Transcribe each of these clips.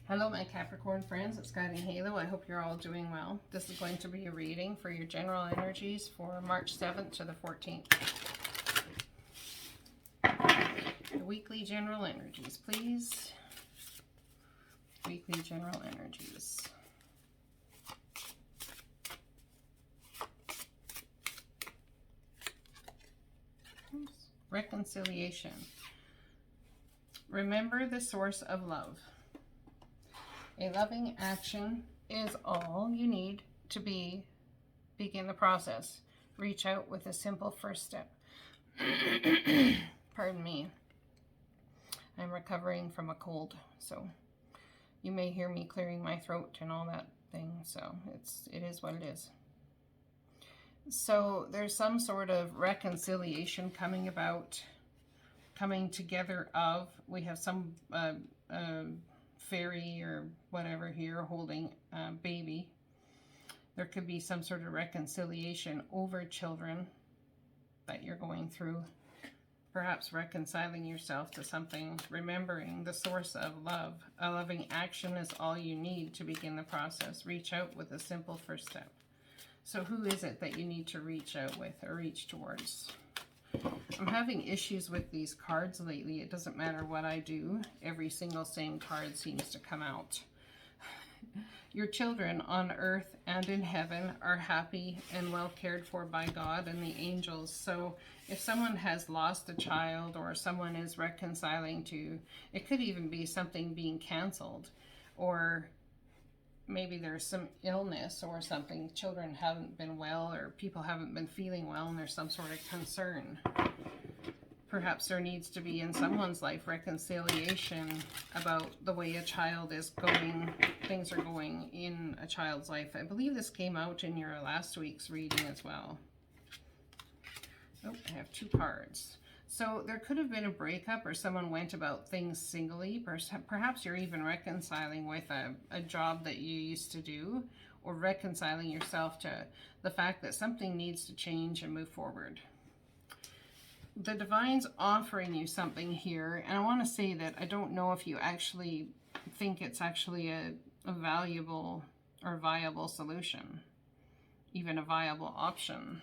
Hello my Capricorn friends, it's Guiding Halo. I hope you're all doing well. This is going to be a reading for your general energies for March 7th to the 14th. The weekly general energies, please. Weekly general energies. Oops. Reconciliation. Remember the source of love. A loving action is all you need to begin the process. Reach out with a simple first step. Pardon me. I'm recovering from a cold, so you may hear me clearing my throat and all that thing, so it is what it is. So there's some sort of reconciliation coming about, coming together of, we have some fairy or whatever here holding a baby. There could be some sort of reconciliation over children that you're going through. Perhaps reconciling yourself to something, remembering the source of love. A loving action is all you need to begin the process. Reach out with a simple first step. So who is it that you need to reach out with or reach towards? I'm having issues with these cards lately. It doesn't matter what I do. Every single same card seems to come out. Your children on earth and in heaven are happy and well cared for by God and the angels. So if someone has lost a child or someone is reconciling to, it could even be something being canceled, or maybe there's some illness or something. Children haven't been well, or people haven't been feeling well, and there's some sort of concern. Perhaps there needs to be in someone's life reconciliation about the way a child is going, things are going in a child's life. I believe this came out in your last week's reading as well. Oh, I have two cards. So there could have been a breakup, or someone went about things singly. Perhaps you're even reconciling with a job that you used to do, or reconciling yourself to the fact that something needs to change and move forward. The Divine's offering you something here, and I want to say that I don't know if you actually think it's actually a valuable or viable solution, even a viable option.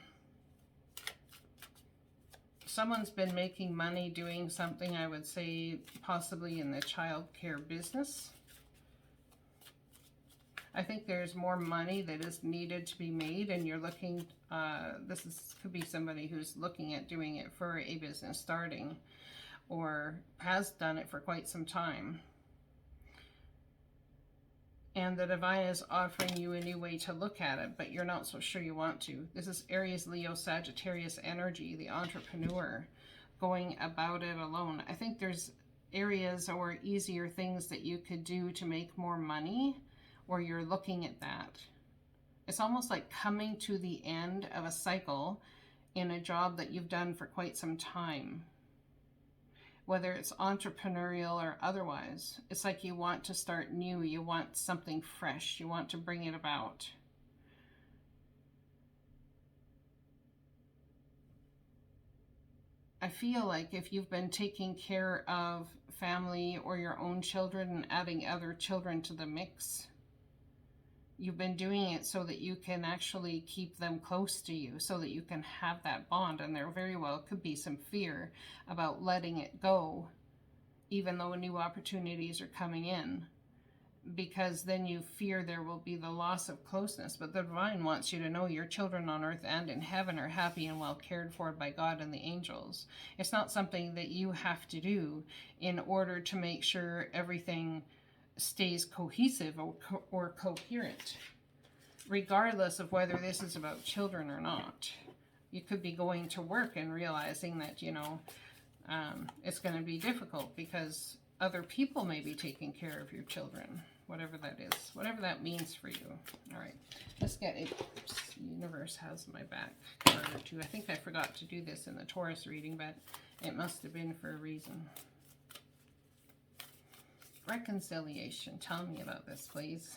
Someone's been making money doing something, I would say, possibly in the child care business. I think there's more money that is needed to be made, and you're looking, could be somebody who's looking at doing it for a business starting, or has done it for quite some time. And the Divine is offering you a new way to look at it, but you're not so sure you want to. This is Aries, Leo, Sagittarius energy, the entrepreneur going about it alone. I think there's areas or easier things that you could do to make more money, or you're looking at that. It's almost like coming to the end of a cycle in a job that you've done for quite some time. Whether it's entrepreneurial or otherwise, it's like you want to start new, you want something fresh, you want to bring it about. I feel like if you've been taking care of family or your own children and adding other children to the mix, you've been doing it so that you can actually keep them close to you, so that you can have that bond. And there very well could be some fear about letting it go, even though new opportunities are coming in, because then you fear there will be the loss of closeness. But the Divine wants you to know your children on earth and in heaven are happy and well cared for by God and the angels. It's not something that you have to do in order to make sure everything stays cohesive or coherent, regardless of whether this is about children or not. You could be going to work and realizing that, you know, it's going to be difficult because other people may be taking care of your children. whatever that is, whatever that means for you. All right, let's get it. Universe has my back card or two. I think I forgot to do this in the Taurus reading, but it must have been for a reason. Reconciliation. Tell me about this, please.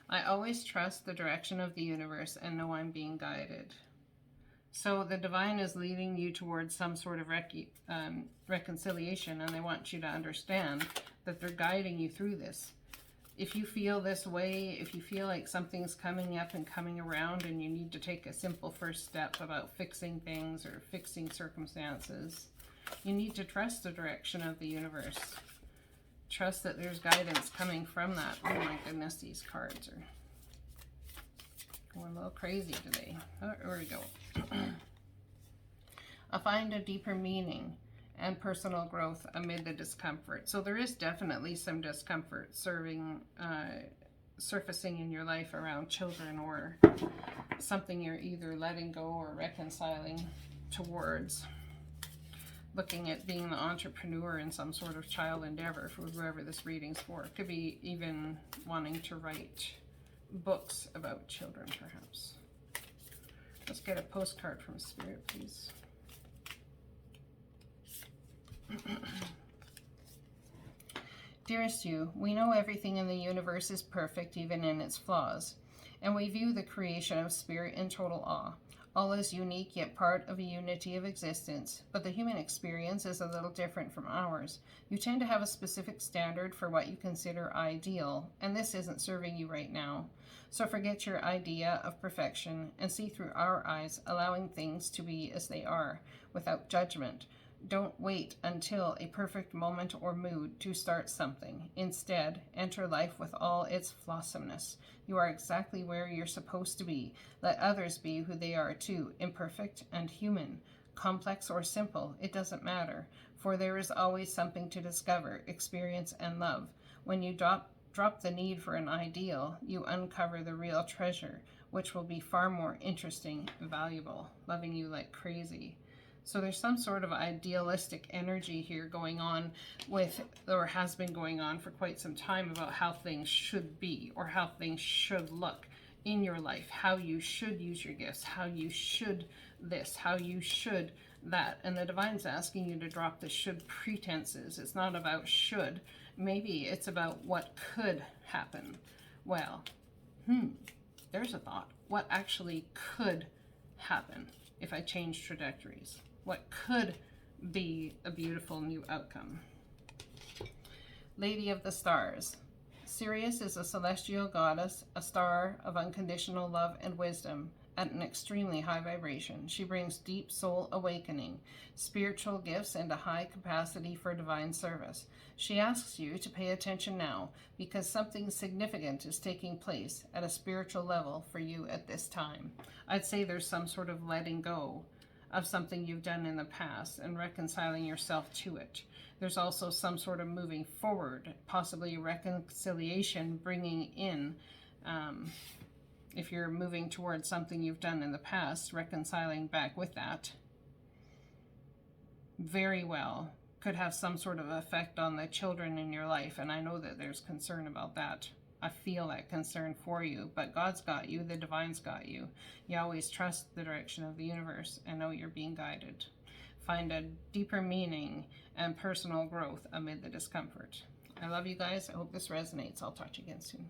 I always trust the direction of the universe and know I'm being guided. So the divine is leading you towards some sort of reconciliation, and they want you to understand that they're guiding you through this. If you feel this way, if you feel like something's coming up and coming around and you need to take a simple first step about fixing things or fixing circumstances, you need to trust the direction of the universe. Trust that there's guidance coming from that. Oh my goodness, these cards are going a little crazy today. Oh, here we go. I find a deeper meaning and personal growth amid the discomfort. So there is definitely some discomfort surfacing in your life around children, or something you're either letting go or reconciling towards. Looking at being the entrepreneur in some sort of child endeavor for whoever this reading's for. It could be even wanting to write books about children, perhaps. Let's get a postcard from Spirit, please. Dearest you, we know everything in the universe is perfect, even in its flaws, and we view the creation of Spirit in total awe. All is unique, yet part of a unity of existence, but the human experience is a little different from ours. You tend to have a specific standard for what you consider ideal, and this isn't serving you right now. So forget your idea of perfection and see through our eyes, allowing things to be as they are, without judgment. Don't wait until a perfect moment or mood to start something. Instead, enter life with all its flossomeness. You are exactly where you're supposed to be. Let others be who they are too, imperfect and human. Complex or simple, it doesn't matter, for there is always something to discover, experience, and love. When you drop the need for an ideal, you uncover the real treasure, which will be far more interesting and valuable. Loving you like crazy. So there's some sort of idealistic energy here going on with, or has been going on for quite some time, about how things should be or how things should look in your life, how you should use your gifts, how you should this, how you should that. And the divine's asking you to drop the should pretenses. It's not about should. Maybe it's about what could happen. Well, there's a thought. What actually could happen if I change trajectories? What could be a beautiful new outcome? Lady of the Stars. Sirius is a celestial goddess, a star of unconditional love and wisdom at an extremely high vibration. She brings deep soul awakening, spiritual gifts, and a high capacity for divine service. She asks you to pay attention now because something significant is taking place at a spiritual level for you at this time. I'd say there's some sort of letting go of something you've done in the past and reconciling yourself to it. There's also some sort of moving forward, possibly reconciliation, bringing in, if you're moving towards something you've done in the past, reconciling back with that. Very well. Could have some sort of effect on the children in your life, and I know that there's concern about that. I feel that concern for you, but God's got you, the divine's got you. You always trust the direction of the universe and know you're being guided. Find a deeper meaning and personal growth amid the discomfort. I love you guys. I hope this resonates. I'll talk to you again soon.